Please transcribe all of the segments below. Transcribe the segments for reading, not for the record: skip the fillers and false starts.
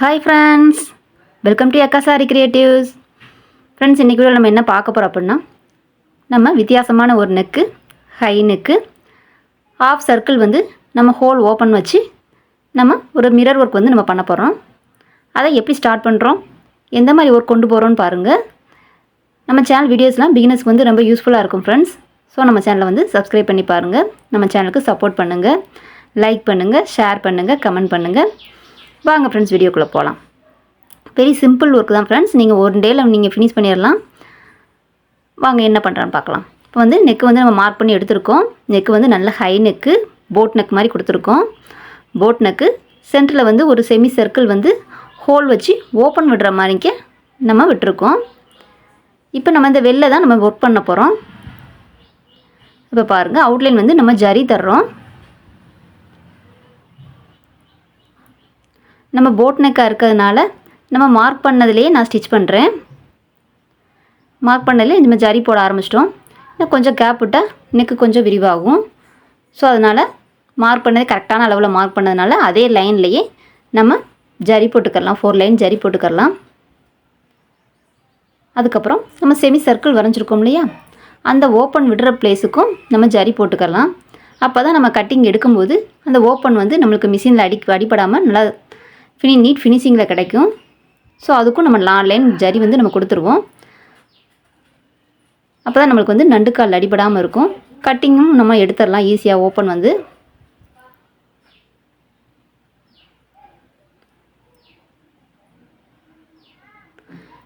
Hi friends, welcome to அக்கா sorry creatives. Friends, இன்றைக்கி வீடியோவில் நம்ம என்ன பார்க்க போகிறோம் அப்படின்னா, நம்ம வித்தியாசமான ஒரு neck, high neck, half circle வந்து நம்ம ஹோல் ஓப்பன் வச்சு நம்ம ஒரு மிரர் ஒர்க் வந்து நம்ம பண்ண போகிறோம். அதை எப்படி ஸ்டார்ட் பண்ணுறோம், எந்த மாதிரி ஒர்க் கொண்டு போகிறோன்னு பாருங்கள். நம்ம சேனல் வீடியோஸ்லாம் பிகினர்ஸ்க்கு வந்து ரொம்ப யூஸ்ஃபுல்லாக இருக்கும் ஃப்ரெண்ட்ஸ். ஸோ நம்ம சேனலை வந்து சப்ஸ்கிரைப் பண்ணி பாருங்கள், நம்ம சேனலுக்கு சப்போர்ட் பண்ணுங்கள், லைக் பண்ணுங்கள், ஷேர் பண்ணுங்கள், கமெண்ட் பண்ணுங்கள். வாங்க ஃப்ரெண்ட்ஸ், வீடியோக்குள்ளே போகலாம். வெரி சிம்பிள் ஒர்க் தான் ஃப்ரெண்ட்ஸ், நீங்கள் ஒரு டேயில் நீங்கள் ஃபினிஷ் பண்ணிடலாம். வாங்க என்ன பண்ணுறான்னு பார்க்கலாம். இப்போ வந்து நெக்கு வந்து நம்ம மார்க் பண்ணி எடுத்துருக்கோம். நெக்கு வந்து நல்ல ஹை நெக்கு, போட் நெக் மாதிரி கொடுத்துருக்கோம். போட் நெக்கு சென்டரில் வந்து ஒரு செமி சர்க்கிள் வந்து ஹோல் வச்சு ஓப்பன் விடுற மாதிரிக்க நம்ம விட்டுருக்கோம். இப்போ நம்ம இந்த வெளில தான் நம்ம ஒர்க் பண்ண போகிறோம். இப்போ பாருங்கள், அவுட்லைன் வந்து நம்ம ஜரி தர்றோம். நம்ம போட் நெக்காக இருக்கிறதுனால நம்ம மார்க் பண்ணதுலேயே நான் ஸ்டிச் பண்ணுறேன். மார்க் பண்ணதுலேயே நம்ம ஜரி போட ஆரம்பிச்சிட்டோம். இன்னும் கொஞ்சம் கேப் விட்டால் நெக்கு கொஞ்சம் விரிவாகும். ஸோ அதனால் மார்க் பண்ணது கரெக்டான அளவில் மார்க் பண்ணதுனால அதே லைன்லேயே நம்ம ஜரி போட்டுக்கரலாம். 4 லைன் ஜரி போட்டுக்கரலாம். அதுக்கப்புறம் நம்ம செமி சர்க்கிள் வரைஞ்சிருக்கோம் இல்லையா, அந்த ஓப்பன் விடுற பிளேஸுக்கும் நம்ம ஜரி போட்டுக்கரலாம். அப்போ தான் நம்ம கட்டிங் எடுக்கும்போது அந்த ஓப்பன் வந்து நம்மளுக்கு மிஷினில் அடிப்படாமல் நல்லா நீட் ஃபினிஷிங்கில் கிடைக்கும். ஸோ அதுக்கும் நம்ம 4 லைன் ஜரி வந்து நம்ம கொடுத்துருவோம். அப்போ தான் நம்மளுக்கு வந்து நண்டுக்கால் அடிபடாமல் இருக்கும். கட்டிங்கும் நம்ம எடுத்துடலாம் ஈஸியாக ஓப்பன் வந்து.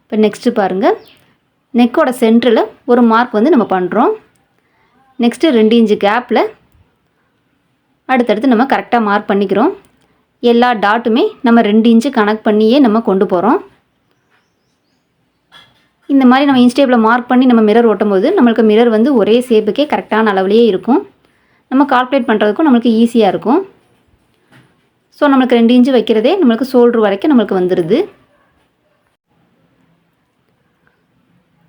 இப்போ நெக்ஸ்ட்டு பாருங்கள், நெக்கோட சென்டரில் ஒரு மார்க் வந்து நம்ம பண்ணுறோம். நெக்ஸ்ட்டு 2 இன்ச்சு கேப்பில் அடுத்தடுத்து நம்ம கரெக்டாக மார்க் பண்ணிக்கிறோம். எல்லா டாட்டுமே நம்ம 2 இன்ச்சு கனெக்ட் பண்ணியே நம்ம கொண்டு போகிறோம். இந்த மாதிரி நம்ம இன்ஸ்டேப்பில் மார்க் பண்ணி நம்ம மிரர் ஓட்டும் போது நம்மளுக்கு மிரர் வந்து ஒரே ஷேப்புக்கே கரெக்டான அளவுலேயே இருக்கும். நம்ம கால்குலேட் பண்ணுறதுக்கும் நம்மளுக்கு ஈஸியாக இருக்கும். ஸோ நம்மளுக்கு 2 இன்ச்சு வைக்கிறதே நம்மளுக்கு ஷோல்ட்ரு வரைக்கும் நம்மளுக்கு வந்துடுது.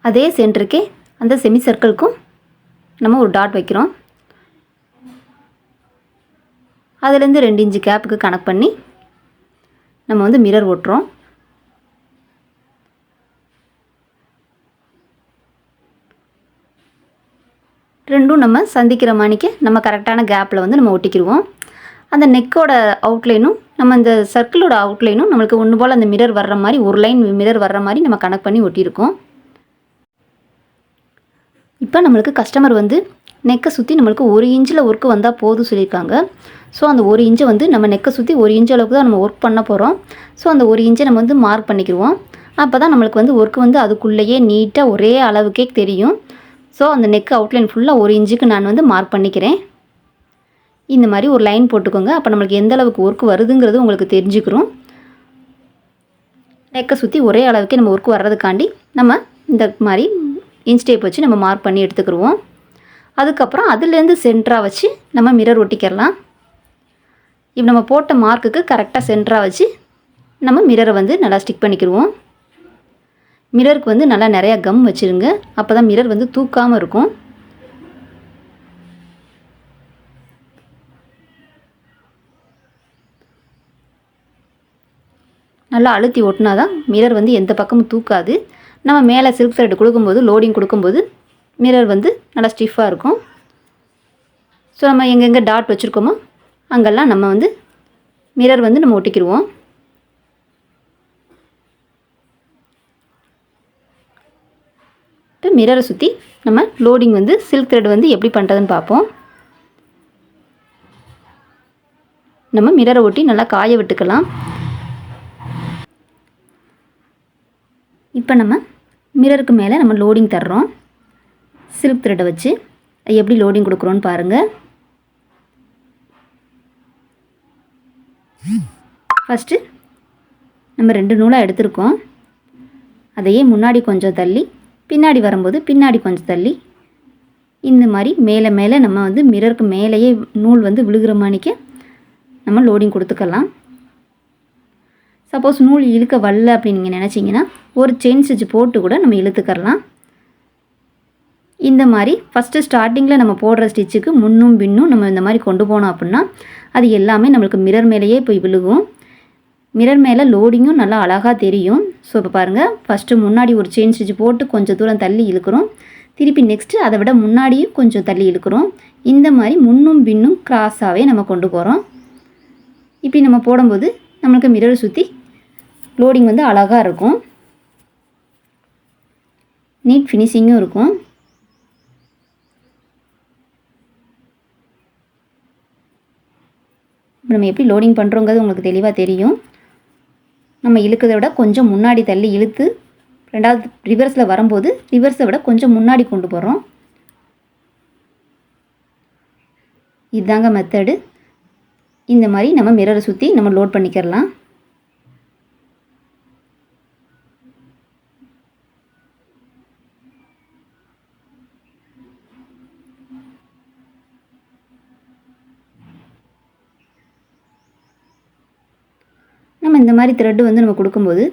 அதே சென்டருக்கே அந்த செமி சர்க்கிளுக்கும் நம்ம ஒரு டாட் வைக்கிறோம். அதுலேருந்து 2 இன்ச்சு கேப்புக்கு கனெக்ட் பண்ணி நம்ம வந்து மிரர் ஓட்டுறோம். ரெண்டும் நம்ம சந்திக்கிற மாணிக்கு நம்ம கரெக்டான கேப்பில் வந்து நம்ம ஒட்டிக்கிடுவோம். அந்த நெக்கோட அவுட்லைனும் நம்ம இந்த சர்க்கிளோட அவுட்லைனும் நம்மளுக்கு ஒன்று போல் அந்த மிரர் வர்ற மாதிரி, ஒரு லைன் மிரர் வர்ற மாதிரி நம்ம கனெக்ட் பண்ணி ஒட்டியிருக்கோம். இப்போ நம்மளுக்கு கஸ்டமர் வந்து நெக்கை சுற்றி நம்மளுக்கு 1 இன்ச்சில் ஒர்க்கு வந்தால் போதும் சொல்லியிருக்காங்க. ஸோ அந்த 1 இன்ச்சை வந்து நம்ம நெக்கை சுற்றி 1 இன்ச் அளவுக்கு தான் நம்ம ஒர்க் பண்ண போகிறோம். ஸோ அந்த 1 இன்ச்சை நம்ம வந்து மார்க் பண்ணிக்கிடுவோம். அப்போ தான் நம்மளுக்கு வந்து ஒர்க்கு வந்து அதுக்குள்ளேயே நீட்டாக ஒரே அளவுக்கே தெரியும். ஸோ அந்த நெக்கு அவுட்லைன் ஃபுல்லாக 1 இன்ச்சுக்கு நான் வந்து மார்க் பண்ணிக்கிறேன். இந்த மாதிரி ஒரு லைன் போட்டுக்கோங்க. அப்போ நம்மளுக்கு எந்த அளவுக்கு ஒர்க்கு வருதுங்கிறது உங்களுக்கு தெரிஞ்சுக்கிறோம். நெக்கை சுற்றி ஒரே அளவுக்கே நம்ம ஒர்க்கு வர்றதுக்காண்டி நம்ம இந்த மாதிரி இன்ச் டேப் வச்சு நம்ம மார்க் பண்ணி எடுத்துக்கிடுவோம். அதுக்கப்புறம் அதுலேருந்து சென்டராக வச்சு நம்ம மிரர் ஒட்டிக்கிறலாம். இப்போ நம்ம போட்ட மார்க்குக்கு கரெக்டாக சென்டராக வச்சு நம்ம மிரரை வந்து நல்லா ஸ்டிக் பண்ணிக்கிடுவோம். மிரருக்கு வந்து நல்லா நிறையா கம் வச்சுருங்க. அப்போ தான் மிரர் வந்து தூக்காமல் இருக்கும். நல்லா அழுத்தி ஒட்டினா தான் மிரர் வந்து எந்த பக்கமும் தூக்காது. நம்ம மேலே சில்க் த்ரெட் கொடுக்கும்போது, லோடிங் கொடுக்கும்போது மிரர் வந்து நல்லா ஸ்டிஃபாக இருக்கும். ஸோ நம்ம எங்கெங்கே டாட் வச்சுருக்கோமோ அங்கெல்லாம் நம்ம வந்து மிரர் வந்து நம்ம ஒட்டிக்கிடுவோம். இப்போ மிரரை சுற்றி நம்ம லோடிங் வந்து சில்க் த்ரெட் வந்து எப்படி பண்ணுறதுன்னு பார்ப்போம். நம்ம மிரரை ஒட்டி நல்லா காய விட்டுக்கலாம். இப்போ நம்ம மிரருக்கு மேலே நம்ம லோடிங் தர்றோம். சில்க் த்ரெட்டை வச்சு எப்படி லோடிங் கொடுக்குறோன்னு பாருங்கள். ஃபஸ்ட்டு நம்ம 2 நூலாக எடுத்திருக்கோம். அதையே முன்னாடி கொஞ்சம் தள்ளி, பின்னாடி வரும்போது பின்னாடி கொஞ்சம் தள்ளி, இந்த மாதிரி மேலே மேலே நம்ம வந்து மிரருக்கு மேலேயே நூல் வந்து விழுகிற மாணிக்க நம்ம லோடிங் கொடுத்துக்கலாம். சப்போஸ் நூல் இழுக்க வரல அப்படின்னு நீங்கள் நினச்சிங்கன்னா ஒரு செயின் ஸ்டிச் போட்டு கூட நம்ம இழுத்துக்கரலாம். இந்த மாதிரி ஃபஸ்ட்டு ஸ்டார்டிங்கில் நம்ம போடுற ஸ்டிச்சுக்கு முன்னும் பின்னும் நம்ம இந்த மாதிரி கொண்டு போனோம் அப்படின்னா அது எல்லாமே நம்மளுக்கு மிரர் மேலேயே போய் விழுகும். மிரர் மேலே லோடிங்கும் நல்லா அழகாக தெரியும். ஸோ இப்போ பாருங்கள், ஃபஸ்ட்டு முன்னாடி ஒரு செயின் ஸ்டிச் போட்டு கொஞ்சம் தூரம் தள்ளி இழுக்கிறோம். திருப்பி நெக்ஸ்ட்டு அதை விட முன்னாடியும் கொஞ்சம் தள்ளி இழுக்கிறோம். இந்த மாதிரி முன்னும் பின்னும் கிராஸாகவே நம்ம கொண்டு போகிறோம். இப்படி நம்ம போடும்போது நம்மளுக்கு மிரர் சுற்றி லோடிங் வந்து அழகாக இருக்கும். நீட் ஃபினிஷிங்கும் இருக்கும். நம்ம எப்படி லோடிங் பண்ணுறோங்கிறது உங்களுக்கு தெளிவாக தெரியும். நம்ம இழுக்கிறத விட கொஞ்சம் முன்னாடி தள்ளி இழுத்து ரெண்டாவது ரிவர்ஸில் வரும்போது ரிவர்ஸை விட கொஞ்சம் முன்னாடி கொண்டு போகிறோம். இதுதாங்க மெத்தடு. இந்த மாதிரி நம்ம மிரரை சுற்றி நம்ம லோட் பண்ணிக்கிறலாம். நம்ம இந்த மாதிரி த்ரெட்டு வந்து நம்ம கொடுக்கும்போது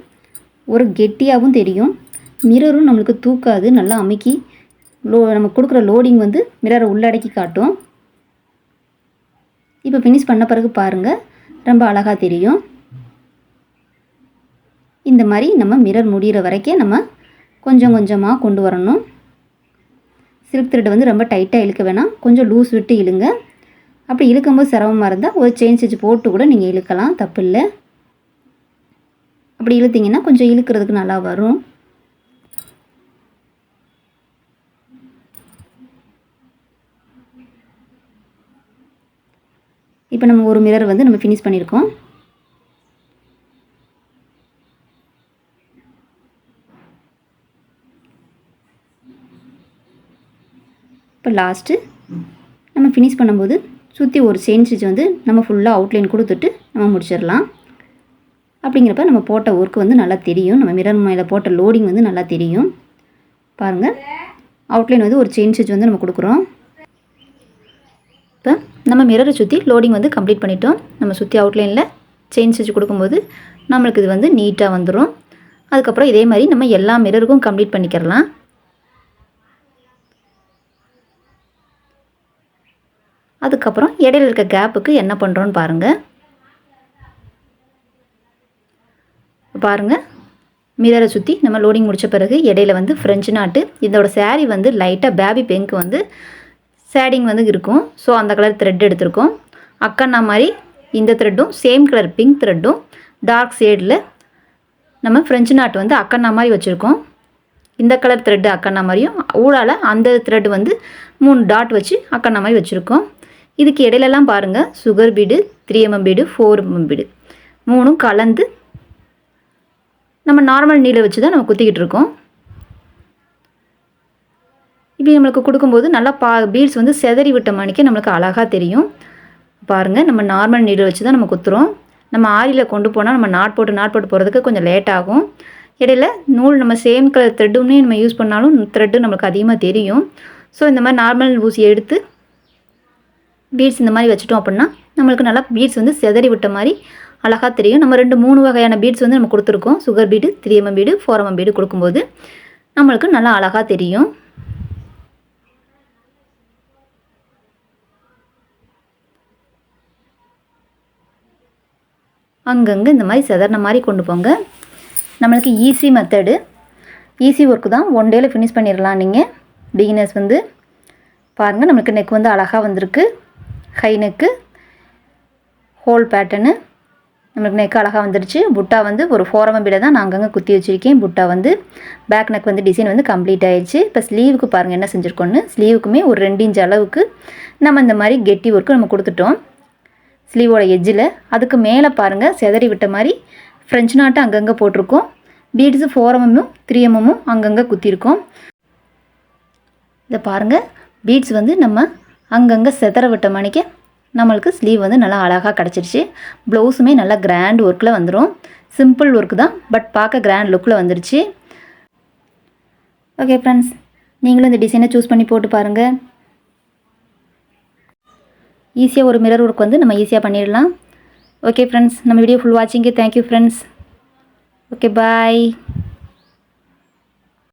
ஒரு கெட்டியாகவும் தெரியும். மிரரும் நம்மளுக்கு தூக்காது, நல்லா அமுக்கி நம்ம கொடுக்குற லோடிங் வந்து மிரரை உள்ளடக்கி காட்டும். இப்போ ஃபினிஷ் பண்ண பிறகு பாருங்கள், ரொம்ப அழகாக தெரியும். இந்த மாதிரி நம்ம மிரர் முடிகிற வரைக்கும் நம்ம கொஞ்சம் கொஞ்சமாக கொண்டு வரணும். சில்க் த்ரெட் வந்து ரொம்ப டைட்டாக இழுக்க வேணாம், கொஞ்சம் லூஸ் விட்டு இழுங்க. அப்படி இழுக்கும்போது சிரமமாக இருந்தால் ஒரு செயின் ஸ்டிச் போட்டு கூட நீங்கள் இழுக்கலாம், தப்பு இல்லை. அப்படி இழுத்திங்கன்னா கொஞ்சம் இழுக்கிறதுக்கு நல்லா வரும். இப்போ நம்ம ஒரு மிரர் வந்து நம்ம ஃபினிஷ் பண்ணியிருக்கோம். இப்போ லாஸ்ட்டு நம்ம ஃபினிஷ் பண்ணும்போது சுற்றி ஒரு செயின் ஸ்டிச் வந்து நம்ம ஃபுல்லாக அவுட்லைன் கொடுத்துட்டு நம்ம முடிச்சிடலாம். அப்படிங்கிறப்ப நம்ம போட்ட ஒர்க் வந்து நல்லா தெரியும். நம்ம மிரர் மேலே போட்ட லோடிங் வந்து நல்லா தெரியும். பாருங்கள், அவுட்லைன் வந்து ஒரு செயின் ஸ்டிச் வந்து நம்ம கொடுக்குறோம். இப்போ நம்ம மிரரை சுற்றி லோடிங் வந்து கம்ப்ளீட் பண்ணிட்டோம். நம்ம சுற்றி அவுட்லைனில் செயின் ஸ்டிச் கொடுக்கும்போது நம்மளுக்கு இது வந்து நீட்டாக வந்துடும். அதுக்கப்புறம் இதே மாதிரி நம்ம எல்லா மிரருக்கும் கம்ப்ளீட் பண்ணிக்கிறலாம். அதுக்கப்புறம் இடையில இருக்க கேப்புக்கு என்ன பண்ணுறோன்னு பாருங்கள். பாருங்கள், மிரரை சுற்றி நம்ம லோடிங் முடித்த பிறகு இடையில வந்து ஃப்ரெஞ்சு நாட்டு, இதோட சேரீ வந்து லைட்டாக பேபி பிங்க் வந்து ஷேடிங் வந்து இருக்கும். ஸோ அந்த கலர் த்ரெட் எடுத்திருக்கோம். அக்கண்ணா மாதிரி இந்த த்ரெட்டும் சேம் கலர் பிங்க் த்ரெட்டும் டார்க் ஷேடில் நம்ம ஃப்ரெஞ்சு நாட்டு வந்து அக்கண்ணா மாதிரி வச்சுருக்கோம். இந்த கலர் த்ரெட்டு அக்கண்ணா மாதிரியும் ஊடால் அந்த த்ரெட் வந்து 3 டாட் வச்சு அக்கண்ணா மாதிரி வச்சுருக்கோம். இதுக்கு இடையிலலாம் பாருங்கள், sugar bead, 3mm bead, 4mm bead 3ம் கலந்து நம்ம நார்மல் நீடில் வச்சு தான் நம்ம குத்திக்கிட்டு இருக்கோம். இப்படி நம்மளுக்கு கொடுக்கும்போது நல்லா பீட்ஸ் வந்து செதறி விட்ட மணிக்கு நம்மளுக்கு அழகாக தெரியும். பாருங்கள், நம்ம நார்மல் நீடில் வச்சு தான் நம்ம குத்துறோம். நம்ம ஆரியில் கொண்டு போனால் நம்ம நாட் போட்டு போகிறதுக்கு கொஞ்சம் லேட் ஆகும். இடையில நூல் நம்ம சேம் கலர் த்ரெட்டுமே நம்ம யூஸ் பண்ணாலும் த்ரெட்டு நம்மளுக்கு அதிகமாக தெரியும். ஸோ இந்த மாதிரி நார்மல் ஊசி எடுத்து பீட்ஸ் இந்த மாதிரி வச்சுட்டோம் அப்படின்னா நம்மளுக்கு நல்லா பீட்ஸ் வந்து செதறி விட்ட மாதிரி அழகாக தெரியும். நம்ம 2-3 வகையான பீட்ஸ் வந்து நம்ம கொடுத்துருக்கோம். Sugar bead, 3mm bead, 4mm bead கொடுக்கும்போது நம்மளுக்கு நல்லா அழகாக தெரியும். அங்கங்கே இந்த மாதிரி செதறின மாதிரி கொண்டு போங்க. நம்மளுக்கு ஈஸி மெத்தடு, ஈஸி ஒர்க்கு தான். 1 டேயில் ஃபினிஷ் பண்ணிடலாம். நீங்கள் பிகினர்ஸ் வந்து பாருங்கள், நம்மளுக்கு நெக் வந்து அழகாக வந்திருக்கு. ஹை நெக்கு, ஹோல் பேட்டர்னு நம்மளுக்கு நெக் அழகாக வந்துடுச்சு. புட்டா வந்து ஒரு 4mm பீடை தான் நான் அங்கங்கே குத்தி வச்சுருக்கேன். புட்டா வந்து பேக் நெக் வந்து டிசைன் வந்து கம்ப்ளீட் ஆயிடுச்சு. இப்போ ஸ்லீவுக்கு பாருங்கள் என்ன செஞ்சுருக்கோன்னு. ஸ்லீவுக்குமே ஒரு 2 இன்ச் அளவுக்கு நம்ம இந்த மாதிரி கெட்டி ஒர்க்கு நம்ம கொடுத்துட்டோம் ஸ்லீவோட எட்ஜில். அதுக்கு மேலே பாருங்கள், செதறி விட்ட மாதிரி ஃப்ரெஞ்ச் நாட்டு அங்கங்கே போட்டிருக்கோம். பீட்ஸு 4mm 3mm அங்கங்கே குத்திருக்கோம். இதை பாருங்கள், பீட்ஸ் வந்து நம்ம அங்கங்கே செதற விட்ட மணிக்கு நம்மளுக்கு ஸ்லீவ் வந்து நல்லா அழகாக கிடச்சிருச்சு. ப்ளவுஸுமே நல்லா கிராண்ட் ஒர்க்கில் வந்துடும். சிம்பிள் ஒர்க்கு தான், பட் பார்க்க கிராண்ட் லுக்கில் வந்துருச்சு. ஓகே ஃப்ரெண்ட்ஸ், நீங்களும் இந்த டிசைனை சூஸ் பண்ணி போட்டு பாருங்கள். ஈஸியாக ஒரு மிரர் ஒர்க் வந்து நம்ம ஈஸியாக பண்ணிடலாம். ஓகே ஃப்ரெண்ட்ஸ், நம்ம video full வாட்சிங்கு thank you friends. Okay bye.